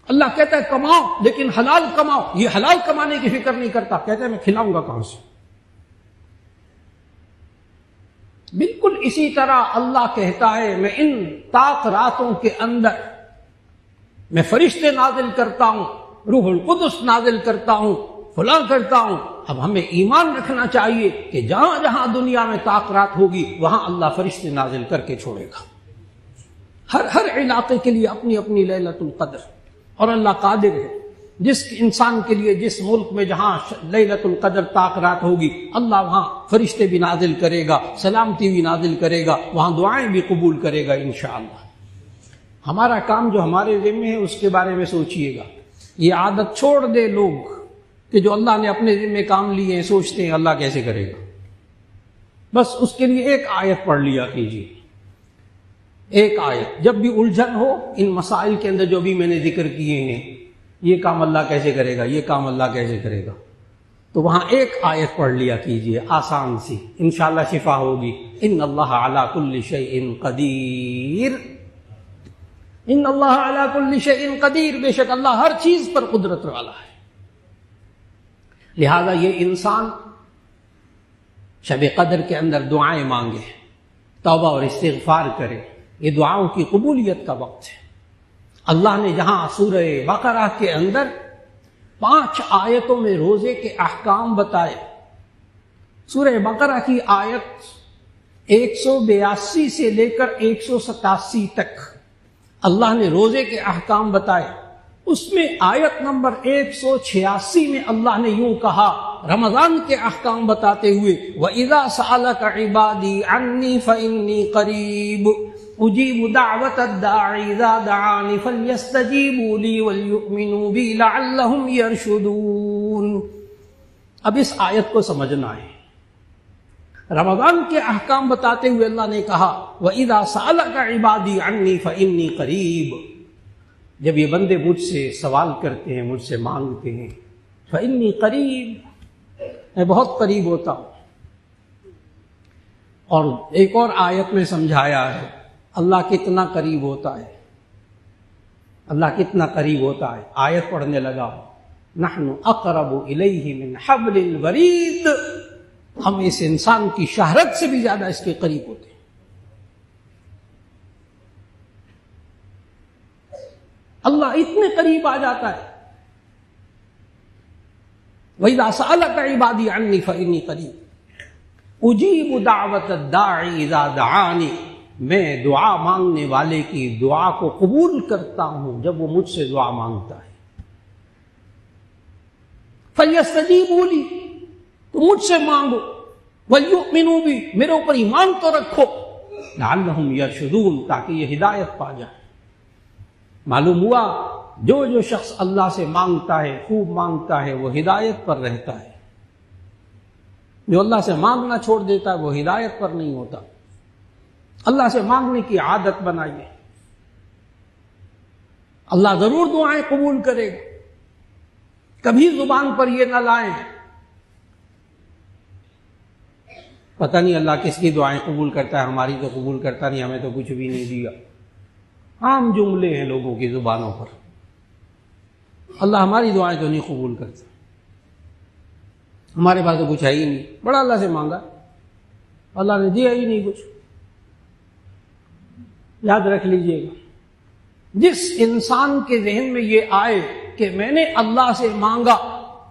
اللہ کہتا ہے کماؤ لیکن حلال کماؤ، یہ حلال کمانے کی فکر نہیں کرتا، کہتا ہے میں کھلاؤں گا کہاں سے۔ بالکل اسی طرح اللہ کہتا ہے میں ان طاق راتوں کے اندر میں فرشتے نازل کرتا ہوں، روح القدس نازل کرتا ہوں، فلاں کرتا ہوں۔ اب ہمیں ایمان رکھنا چاہیے کہ جہاں جہاں دنیا میں طاق رات ہوگی وہاں اللہ فرشتے نازل کر کے چھوڑے گا۔ ہر علاقے کے لیے اپنی اپنی لیلۃ القدر، اور اللہ قادر ہے جس انسان کے لیے جس ملک میں جہاں لیلۃ القدر طاق رات ہوگی اللہ وہاں فرشتے بھی نازل کرے گا، سلامتی بھی نازل کرے گا، وہاں دعائیں بھی قبول کرے گا انشاءاللہ۔ ہمارا کام جو ہمارے ذمے ہے اس کے بارے میں سوچئے گا۔ یہ عادت چھوڑ دے لوگ کہ جو اللہ نے اپنے ذمے کام لیے ہیں سوچتے ہیں اللہ کیسے کرے گا۔ بس اس کے لیے ایک آیت پڑھ لیا کیجیے، ایک آیت۔ جب بھی الجھن ہو ان مسائل کے اندر جو بھی میں نے ذکر کیے ہیں، یہ کام اللہ کیسے کرے گا، یہ کام اللہ کیسے کرے گا، تو وہاں ایک آیت پڑھ لیا کیجیے آسان سی، انشاءاللہ شفا ہوگی۔ ان اللہ علی کل شیء قدیر، ان اللہ علی کل شیء قدیر، بے شک اللہ ہر چیز پر قدرت والا ہے۔ لہذا یہ انسان شب قدر کے اندر دعائیں مانگے، توبہ اور استغفار کرے، یہ دعاؤں کی قبولیت کا وقت ہے۔ اللہ نے جہاں سورہ بقرہ کے اندر 5 آیتوں میں روزے کے احکام بتائے، سورہ بقرہ کی آیت 182 سے لے کر 187 تک اللہ نے روزے کے احکام بتائے۔ اس میں آیت نمبر 186 میں اللہ نے یوں کہا رمضان کے احکام بتاتے ہوئے وَإِذَا سَأَلَكَ عِبَادِي عَنِّي فَإِنِّي قَرِيبٌ أُجِيبُ دَعْوَةَ الدَّاعِ إِذَا دَعَانِ فَلْيَسْتَجِيبُوا لِي وَلْيُؤْمِنُوا بِي لَعَلَّهُمْ يَرْشُدُونَ۔ اب اس آیت کو سمجھنا ہے۔ رمضان کے احکام بتاتے ہوئے اللہ نے کہا وَإِذَا سَأَلَكَ عِبَادِي عَنِّي فَإِنِّي قَرِيبٌ، جب یہ بندے مجھ سے سوال کرتے ہیں، مجھ سے مانگتے ہیں، فإنی قریب، میں بہت قریب ہوتا ہوں۔ اور ایک اور آیت میں سمجھایا ہے اللہ کتنا قریب ہوتا ہے، اللہ کتنا قریب ہوتا ہے۔ آیت پڑھنے لگا نحن اقرب الیہ من حبل الورید، ہم اس انسان کی شہرت سے بھی زیادہ اس کے قریب ہوتے ہیں۔ اللہ اتنے قریب آ جاتا ہے۔ وَإِذَا سَأَلَكَ عِبَادِي عَنِّي فَإِنِّي قَرِيبٌ أُجِيبُ دَعْوَةَ الدَّاعِ إِذَا دَعَانِ، میں دعا مانگنے والے کی دعا کو قبول کرتا ہوں جب وہ مجھ سے دعا مانگتا ہے۔ فَلْيَسْتَجِيبُوا لِي، تو مجھ سے مانگو، وَلْيُؤْمِنُوا بِي، میرے اوپر ایمان تو رکھو، لَعَلَّهُمْ يَرْشُدُونَ، تاکہ یہ ہدایت پا جائے۔ معلوم ہوا جو شخص اللہ سے مانگتا ہے، خوب مانگتا ہے، وہ ہدایت پر رہتا ہے۔ جو اللہ سے مانگنا چھوڑ دیتا ہے وہ ہدایت پر نہیں ہوتا۔ اللہ سے مانگنے کی عادت بنائیے، اللہ ضرور دعائیں قبول کرے گا۔ کبھی زبان پر یہ نہ لائیں پتہ نہیں اللہ کس کی دعائیں قبول کرتا ہے، ہماری تو قبول کرتا نہیں، ہمیں تو کچھ بھی نہیں دیا۔ عام جملے ہیں لوگوں کی زبانوں پر، اللہ ہماری دعائیں تو نہیں قبول کرتا، ہمارے پاس تو کچھ ہے ہی نہیں، بڑا اللہ سے مانگا، اللہ نے دیا ہی نہیں کچھ۔ یاد رکھ لیجئے گا، جس انسان کے ذہن میں یہ آئے کہ میں نے اللہ سے مانگا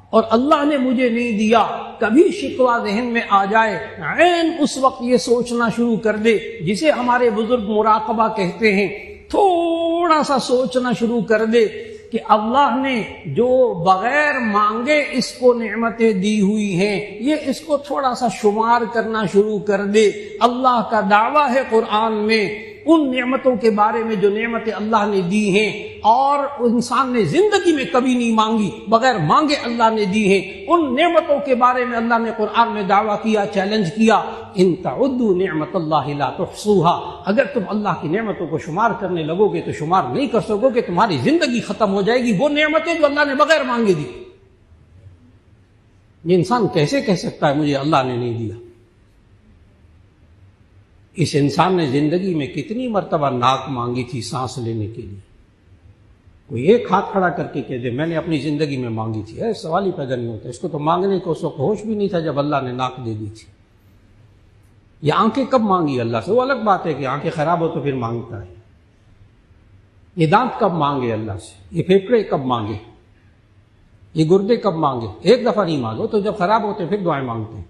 اور اللہ نے مجھے نہیں دیا، کبھی شکوہ ذہن میں آ جائے، عین اس وقت یہ سوچنا شروع کر دے، جسے ہمارے بزرگ مراقبہ کہتے ہیں، تھوڑا سا سوچنا شروع کر دے کہ اللہ نے جو بغیر مانگے اس کو نعمتیں دی ہوئی ہیں، یہ اس کو تھوڑا سا شمار کرنا شروع کر دے۔ اللہ کا دعویٰ ہے قرآن میں ان نعمتوں کے بارے میں جو نعمتیں اللہ نے دی ہیں، اور انسان نے زندگی میں کبھی نہیں مانگی، بغیر مانگے اللہ نے دی ہیں۔ ان نعمتوں کے بارے میں اللہ نے قرآن میں دعویٰ کیا، چیلنج کیا، ان تعدوا نعمت اللہ لا تحصوها، اگر تم اللہ کی نعمتوں کو شمار کرنے لگو گے تو شمار نہیں کر سکو گے، تمہاری زندگی ختم ہو جائے گی۔ وہ نعمتیں جو اللہ نے بغیر مانگے دی، یہ انسان کیسے کہہ سکتا ہے مجھے اللہ نے نہیں دیا؟ اس انسان نے زندگی میں کتنی مرتبہ ناک مانگی تھی سانس لینے کے لیے؟ کوئی ایک ہاتھ کھڑا کر کے کہہ دے میں نے اپنی زندگی میں مانگی تھی، سوال ہی پیدا نہیں ہوتا۔ اس کو تو مانگنے کو اس وقت ہوش بھی نہیں تھا جب اللہ نے ناک دے دی تھی۔ یہ آنکھیں کب مانگی اللہ سے؟ وہ الگ بات ہے کہ آنکھیں خراب ہو تو پھر مانگتا ہے۔ یہ دانت کب مانگے اللہ سے؟ یہ پھیپھڑے کب مانگے؟ یہ گردے کب مانگے؟ ایک دفعہ نہیں مانگو تو جب خراب ہوتے پھر دعائیں مانگتے ہیں۔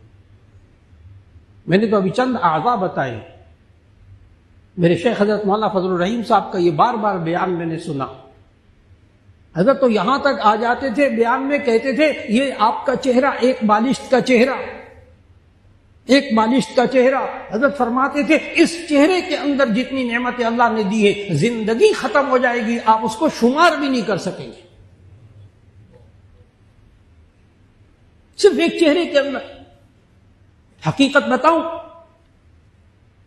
میں نے تو ابھی چند اعضاء بتائے، میرے شیخ حضرت مولانا فضل الرحیم صاحب کا یہ بار بار بیان میں نے سنا۔ حضرت تو یہاں تک آ جاتے تھے، بیان میں کہتے تھے یہ آپ کا چہرہ ایک بالشت کا چہرہ، ایک بالشت کا چہرہ۔ حضرت فرماتے تھے اس چہرے کے اندر جتنی نعمتیں اللہ نے دی ہے، زندگی ختم ہو جائے گی آپ اس کو شمار بھی نہیں کر سکیں گے، صرف ایک چہرے کے اندر۔ حقیقت بتاؤں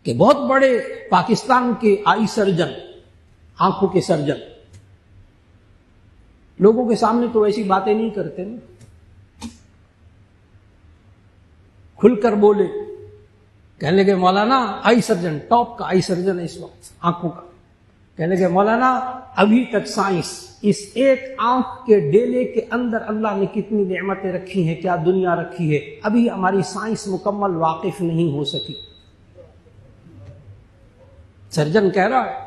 کہ بہت بڑے پاکستان کے آئی سرجن، آنکھوں کے سرجن، لوگوں کے سامنے تو ایسی باتیں نہیں کرتے نا، کھل کر بولے، کہنے لگے مولانا آئی سرجن، ٹاپ کا آئی سرجن ہے اس وقت آنکھوں کا، کہنے لگے مولانا ابھی تک سائنس اس ایک آنکھ کے ڈیلے کے اندر اللہ نے کتنی نعمتیں رکھی ہیں، کیا دنیا رکھی ہے، ابھی ہماری سائنس مکمل واقف نہیں ہو سکی۔ سرجن کہہ رہا ہے،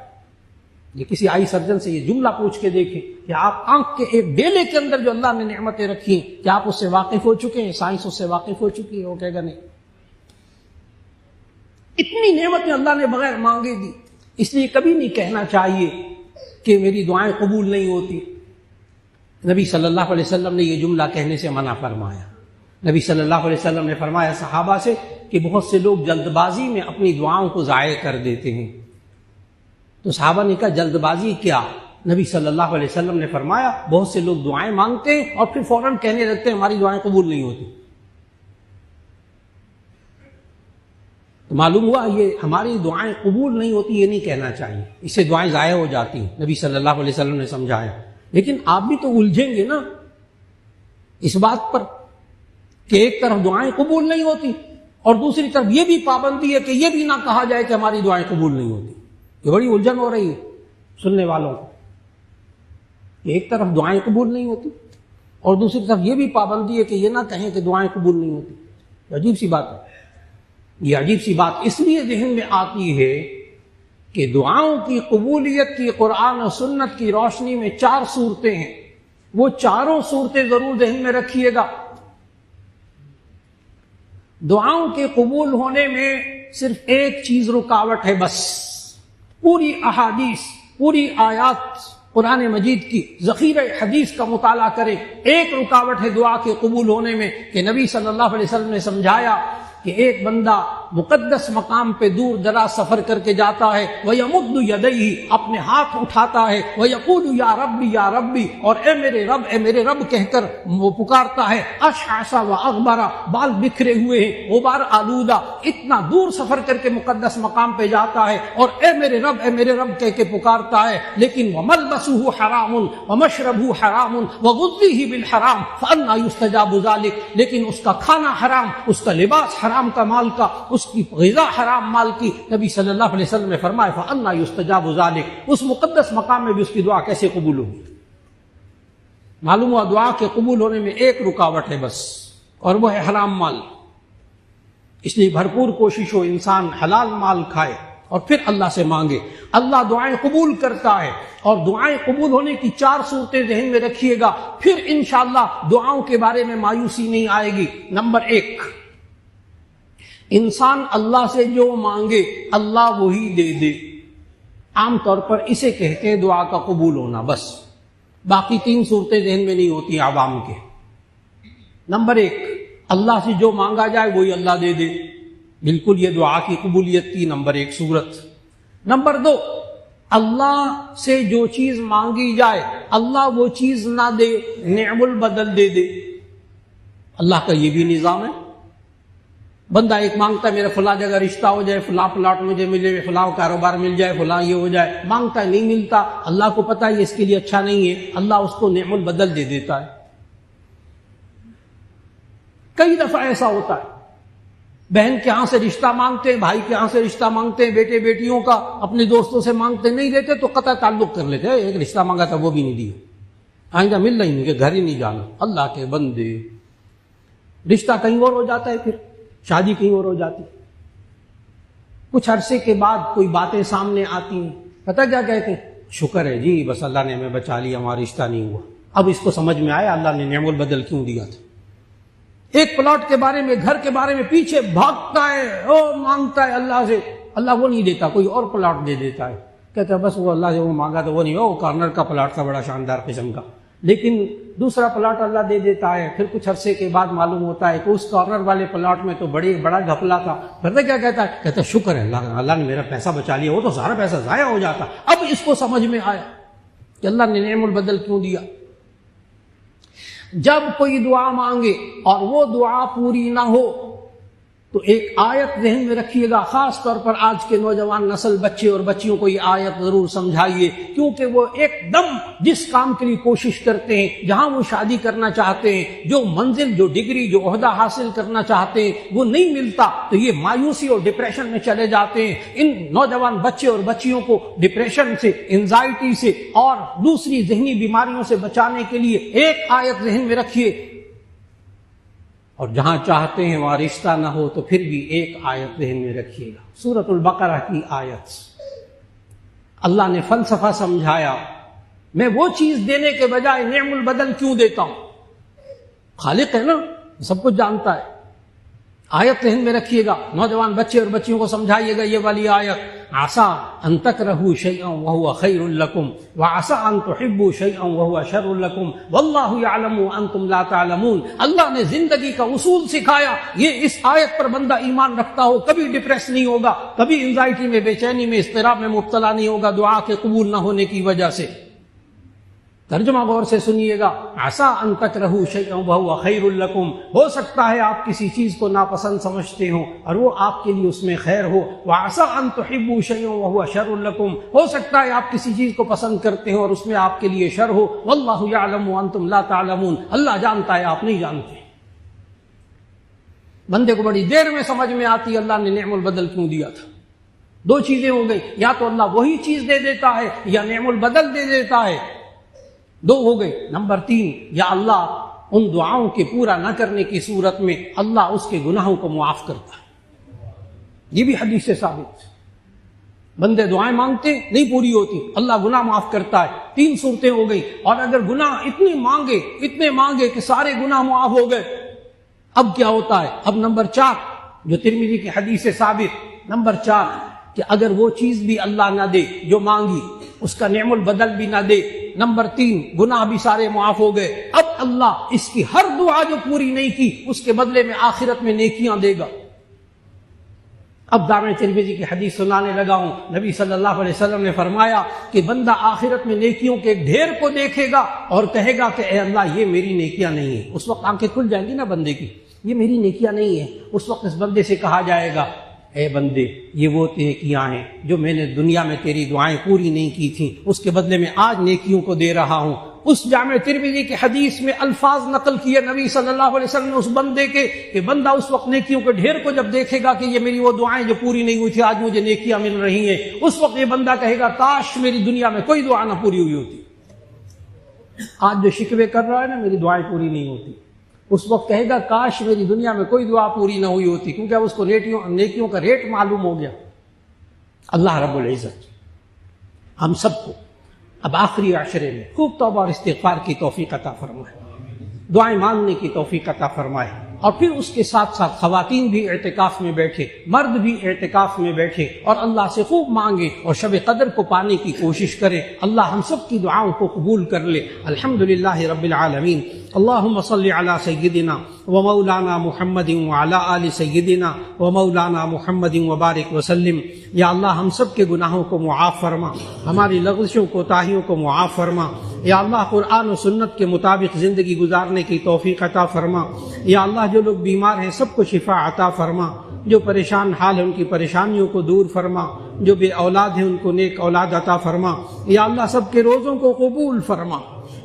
یہ کسی آئی سرجن سے یہ جملہ پوچھ کے دیکھیں کہ آپ آنکھ کے ایک ڈیلے کے اندر جو اللہ نے نعمتیں رکھی ہیں، کیا آپ اس سے واقف ہو چکے ہیں؟ سائنس اس سے واقف ہو چکی ہے؟ وہ کہے گا نہیں۔ اتنی نعمتیں اللہ نے بغیر مانگے دی، اس لیے کبھی نہیں کہنا چاہیے کہ میری دعائیں قبول نہیں ہوتی۔ نبی صلی اللہ علیہ وسلم نے یہ جملہ کہنے سے منع فرمایا۔ نبی صلی اللہ علیہ وسلم نے فرمایا صحابہ سے کہ بہت سے لوگ جلد بازی میں اپنی دعاؤں کو ضائع کر دیتے ہیں۔ تو صحابہ نے کہا جلد بازی کیا؟ نبی صلی اللہ علیہ وسلم نے فرمایا بہت سے لوگ دعائیں مانگتے ہیں اور پھر فوراً کہنے لگتے ہیں ہماری دعائیں قبول نہیں ہوتی۔ تو معلوم ہوا یہ ہماری دعائیں قبول نہیں ہوتی، یہ نہیں کہنا چاہیے، اس سے دعائیں ضائع ہو جاتی ہیں، نبی صلی اللہ علیہ وسلم نے سمجھایا۔ لیکن آپ بھی تو الجھیں گے نا اس بات پر کہ ایک طرف دعائیں قبول نہیں ہوتی اور دوسری طرف یہ بھی پابندی ہے کہ یہ بھی نہ کہا جائے کہ ہماری دعائیں قبول نہیں ہوتی۔ یہ بڑی الجھن ہو رہی ہے سننے والوں کو کہ ایک طرف دعائیں قبول نہیں ہوتی اور دوسری طرف یہ بھی پابندی ہے کہ یہ نہ کہیں کہ دعائیں قبول نہیں ہوتی۔ یہ عجیب سی بات ہے۔ یہ عجیب سی بات اس لیے ذہن میں آتی ہے کہ دعاؤں کی قبولیت کی قرآن و سنت کی روشنی میں 4 صورتیں ہیں، وہ چاروں صورتیں ضرور ذہن میں رکھیے گا۔ دعاؤں کے قبول ہونے میں صرف ایک چیز رکاوٹ ہے بس، پوری احادیث، پوری آیات قرآن مجید کی ذخیرہ حدیث کا مطالعہ کریں، ایک رکاوٹ ہے دعا کے قبول ہونے میں کہ نبی صلی اللہ علیہ وسلم نے سمجھایا کہ ایک بندہ مقدس مقام پہ دور دراز سفر کر کے جاتا ہے، وَيَمُدُّ يَدَيْهِ، اپنے ہاتھ اٹھاتا ہے، وَيَقُولُ يَا رَبِّ يَا رَبِّ، اور اے میرے رب کہہ کر وہ پکارتا ہے، اشعث واغبر، بال بکھرے ہوئے ہیں، غبار آلودہ، اتنا دور سفر کر کے مقدس مقام پہ جاتا ہے اور اے میرے رب کہہ کے پکارتا ہے، لیکن وَمَلْبَسُهُ حَرَامٌ وَمَشْرَبُهُ حَرَامٌ وَغُذِّيهِ بِالْحَرَامِ فَأَنَّىٰ يُسْتَجَابُ ذَلِكَ، لیکن اس کا کھانا حرام، اس کا لباس حرام کا مال کا، اس کی غذا حرام مال کی، نبی صلی اللہ علیہ وسلم نے فرمایا فَأَنَّىٰ يُسْتَجَابُ ذَلِكَ، اس مقدس مقام میں بھی اس کی دعا کیسے قبول ہوگی؟ معلوم ہوا دعا کے قبول ہونے میں ایک رکاوٹ ہے بس، اور وہ ہے حرام مال۔ اس لیے بھرپور کوشش ہو انسان حلال مال کھائے اور پھر اللہ سے مانگے، اللہ دعائیں قبول کرتا ہے، اور دعائیں قبول ہونے کی 4 صورتیں ذہن میں رکھیے گا، پھر انشاءاللہ دعاؤں کے بارے میں مایوسی نہیں آئے گی۔ نمبر 1، انسان اللہ سے جو مانگے اللہ وہی دے دے، عام طور پر اسے کہتے ہیں دعا کا قبول ہونا، بس باقی 3 صورتیں ذہن میں نہیں ہوتی عوام کے۔ نمبر 1، اللہ سے جو مانگا جائے وہی اللہ دے دے، بالکل یہ دعا کی قبولیت کی نمبر 1 صورت۔ نمبر 2، اللہ سے جو چیز مانگی جائے اللہ وہ چیز نہ دے، نعم البدل دے دے۔ اللہ کا یہ بھی نظام ہے، بندہ ایک مانگتا ہے میرا فلاں جگہ رشتہ ہو جائے، فلاں پلاٹ مجھے ملے، فلاں کاروبار مل جائے، فلاں یہ ہو جائے، مانگتا ہے نہیں ملتا، اللہ کو پتہ ہے یہ اس کے لیے اچھا نہیں ہے، اللہ اس کو نعم البدل دے دیتا ہے۔ کئی دفعہ ایسا ہوتا ہے، بہن کے ہاں سے رشتہ مانگتے ہیں، بھائی کے ہاں سے رشتہ مانگتے ہیں، بیٹے بیٹیوں کا اپنے دوستوں سے مانگتے، نہیں دیتے تو قطع تعلق کر لیتے ہیں، ایک رشتہ مانگا تھا وہ بھی نہیں دیا، آئندہ مل رہی نہیں کہ گھر ہی نہیں جانا۔ اللہ کے بندے، رشتہ کہیں اور ہو جاتا ہے، پھر شادی کہیں اور ہو جاتی، کچھ عرصے کے بعد کوئی باتیں سامنے آتی ہیں، پتہ کیا کہتے ہیں؟ شکر ہے جی بس اللہ نے ہمیں بچا لیا، ہمارا رشتہ نہیں ہوا۔ اب اس کو سمجھ میں آیا اللہ نے نعم البدل کیوں دیا تھا۔ ایک پلاٹ کے بارے میں، گھر کے بارے میں پیچھے بھاگتا ہے، مانگتا ہے اللہ سے، اللہ وہ نہیں دیتا، کوئی اور پلاٹ دے دیتا ہے، کہتا ہے بس وہ اللہ سے وہ مانگا تو وہ نہیں، وہ کارنر کا پلاٹ تھا بڑا شاندار قسم کا، لیکن دوسرا پلاٹ اللہ دے دیتا ہے۔ پھر کچھ عرصے کے بعد معلوم ہوتا ہے کہ اس کارنر والے پلاٹ میں تو بڑا گھپلا تھا۔ پتہ کیا کہتا ہے؟ کہتا ہے شکر ہے اللہ نے میرا پیسہ بچا لیا، وہ تو سارا پیسہ ضائع ہو جاتا۔ اب اس کو سمجھ میں آیا کہ اللہ نے نعم البدل کیوں دیا۔ جب کوئی دعا مانگے اور وہ دعا پوری نہ ہو تو ایک آیت ذہن میں رکھیے گا، خاص طور پر آج کے نوجوان نسل، بچے اور بچیوں کو یہ آیت ضرور سمجھائیے، کیونکہ وہ ایک دم جس کام کے لیے کوشش کرتے ہیں، جہاں وہ شادی کرنا چاہتے ہیں، جو منزل، جو ڈگری، جو عہدہ حاصل کرنا چاہتے ہیں وہ نہیں ملتا تو یہ مایوسی اور ڈپریشن میں چلے جاتے ہیں۔ ان نوجوان بچے اور بچیوں کو ڈپریشن سے، انزائٹی سے اور دوسری ذہنی بیماریوں سے بچانے کے لیے ایک آیت ذہن میں رکھیے، اور جہاں چاہتے ہیں وہاں رشتہ نہ ہو تو پھر بھی ایک آیت ذہن میں رکھیے گا، سورۃ البقرہ کی آیت۔ اللہ نے فلسفہ سمجھایا، میں وہ چیز دینے کے بجائے نعم البدل کیوں دیتا ہوں؟ خالق ہے نا، سب کچھ جانتا ہے۔ آیت ذہن میں رکھیے گا، نوجوان بچے اور بچیوں کو سمجھائیے گا یہ والی آیت، عسیٰ ان تکرہوا شیئا وہو خیر لکم وعسیٰ ان تحبوا شیئا وہو شر لکم واللہ یعلم وانتم لا تعلمون۔ اللہ نے زندگی کا اصول سکھایا، یہ اس آیت پر بندہ ایمان رکھتا ہو کبھی ڈپریس نہیں ہوگا، کبھی انزائٹی میں، بے چینی میں، اضطراب میں مبتلا نہیں ہوگا دعا کے قبول نہ ہونے کی وجہ سے۔ ترجمہ غور سے سنیے گا، عسیٰ ان تکرہوا شیئا وہو خیر لکم، ہو سکتا ہے آپ کسی چیز کو ناپسند سمجھتے ہو اور وہ آپ کے لیے اس میں خیر ہو، وعسیٰ ان تحبوا شیئا وہو شر لکم، ہو سکتا ہے آپ کسی چیز کو پسند کرتے ہو اور اس میں آپ کے لیے شر ہو، واللہ یعلم وانتم لا تعلمون، اللہ جانتا ہے آپ نہیں جانتے۔ بندے کو بڑی دیر میں سمجھ میں آتی اللہ نے نعم البدل کیوں دیا تھا۔ 2 چیزیں ہو گئی، یا تو اللہ وہی چیز دے دیتا ہے یا نعم البدل دے دیتا ہے، 2 ہو گئی۔ نمبر 3، یا اللہ ان دعاؤں کے پورا نہ کرنے کی صورت میں اللہ اس کے گناہوں کو معاف کرتا ہے، یہ بھی حدیث سے ثابت۔ بندے دعائیں مانگتے نہیں پوری ہوتی، اللہ گناہ معاف کرتا ہے۔ 3 صورتیں ہو گئی، اور اگر گناہ اتنے مانگے کہ سارے گناہ معاف ہو گئے، اب کیا ہوتا ہے؟ اب نمبر 4 جو ترمذی کی حدیث سے ثابت، نمبر 4 کہ اگر وہ چیز بھی اللہ نہ دے جو مانگی، اس کا نعم البدل بھی نہ دے، نمبر 3 گناہ بھی سارے معاف ہو گئے، اب اللہ اس کی ہر دعا جو پوری نہیں کی اس کے بدلے میں آخرت میں نیکیاں دے گا۔ اب جامع ترمذی کی حدیث سنانے لگا ہوں۔ نبی صلی اللہ علیہ وسلم نے فرمایا کہ بندہ آخرت میں نیکیوں کے ایک ڈھیر کو دیکھے گا اور کہے گا کہ اے اللہ یہ میری نیکیاں نہیں ہیں۔ اس وقت آنکھیں کھل جائیں گی نا بندے کی، یہ میری نیکیاں نہیں ہیں۔ اس وقت اس بندے سے کہا جائے گا اے بندے یہ وہ نیکیاں ہیں جو میں نے دنیا میں تیری دعائیں پوری نہیں کی تھیں، اس کے بدلے میں آج نیکیوں کو دے رہا ہوں۔ اس جامع ترمذی کی حدیث میں الفاظ نقل کیے نبی صلی اللہ علیہ وسلم نے اس بندے کے کہ بندہ اس وقت نیکیوں کے ڈھیر کو جب دیکھے گا کہ یہ میری وہ دعائیں جو پوری نہیں ہوئی تھی آج مجھے نیکیاں مل رہی ہیں، اس وقت یہ بندہ کہے گا کاش میری دنیا میں کوئی دعا نہ پوری ہوئی ہوتی۔ آج جو شکوے کر رہا ہے نا میری دعائیں پوری نہیں ہوتی، اس وقت کہے گا کاش میری دنیا میں کوئی دعا پوری نہ ہوئی ہوتی، کیونکہ اب اس کو نیکیوں کا ریٹ معلوم ہو گیا۔ اللہ رب العزت ہم سب کو اب آخری عشرے میں خوب توبہ اور استغفار کی توفیق عطا فرمائے، دعائیں مانگنے کی توفیق عطا فرمائے، اور پھر اس کے ساتھ ساتھ خواتین بھی اعتکاف میں بیٹھے، مرد بھی اعتکاف میں بیٹھے اور اللہ سے خوب مانگے اور شب قدر کو پانے کی کوشش کریں۔ اللہ ہم سب کی دعاؤں کو قبول کر لے۔ الحمدللہ رب العالمین۔ اللہم صلی علی سیدنا و مولانا محمد وعلی آل سیدنا و مولانا محمد وبارک وسلم۔ یا اللہ ہم سب کے گناہوں کو معاف فرما، ہماری لغزشوں کوتاہیوں کو معاف فرما۔ یا اللہ قرآن و سنت کے مطابق زندگی گزارنے کی توفیق عطا فرما۔ یا اللہ جو لوگ بیمار ہیں سب کو شفا عطا فرما، جو پریشان حال ہیں ان کی پریشانیوں کو دور فرما، جو بے اولاد ہیں ان کو نیک اولاد عطا فرما۔ یا اللہ سب کے روزوں کو قبول فرما،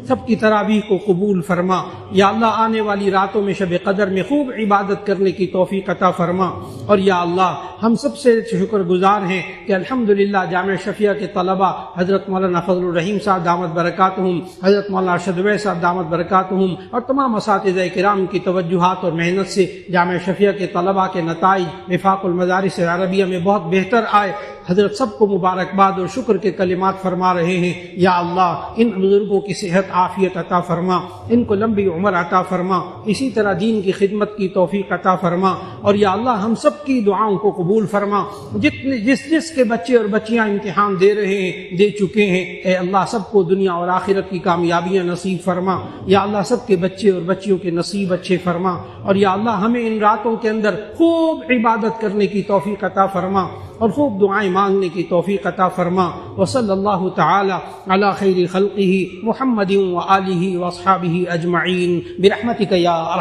سب کی تراویح کو قبول فرما۔ یا اللہ آنے والی راتوں میں شب قدر میں خوب عبادت کرنے کی توفیق عطا فرما۔ اور یا اللہ ہم سب سے شکر گزار ہیں کہ الحمدللہ جامعہ شفیہ کے طلباء حضرت مولانا فضل الرحیم صاحب دامت برکاتہم، حضرت مولانا ارشد اویس صاحب دامت برکاتہم اور تمام اساتذہ کرام کی توجہات اور محنت سے جامعہ شفیہ کے طلباء کے نتائج وفاق المدارس العربیہ میں بہت بہتر آئے۔ حضرت سب کو مبارکباد اور شکر کے کلمات فرما رہے ہیں۔ یا اللہ ان بزرگوں کی صحت عافیت عطا فرما، ان کو لمبی عمر عطا فرما، اسی طرح دین کی خدمت کی توفیق عطا فرما۔ اور یا اللہ ہم سب کی دعاؤں کو قبول فرما۔ جس کے بچے اور بچیاں امتحان دے رہے ہیں، دے چکے ہیں، اے اللہ سب کو دنیا اور آخرت کی کامیابیاں نصیب فرما۔ یا اللہ سب کے بچے اور بچیوں کے نصیب اچھے فرما۔ اور یا اللہ ہمیں ان راتوں کے اندر خوب عبادت کرنے کی توفیق عطا فرما اور خوب دعائیں مانگنے کی توفیق عطا فرما۔ وصلی اللہ تعالی علی خیر خلقہ محمد وآلہ واصحابہ اجمعین برحمتک یا ارحم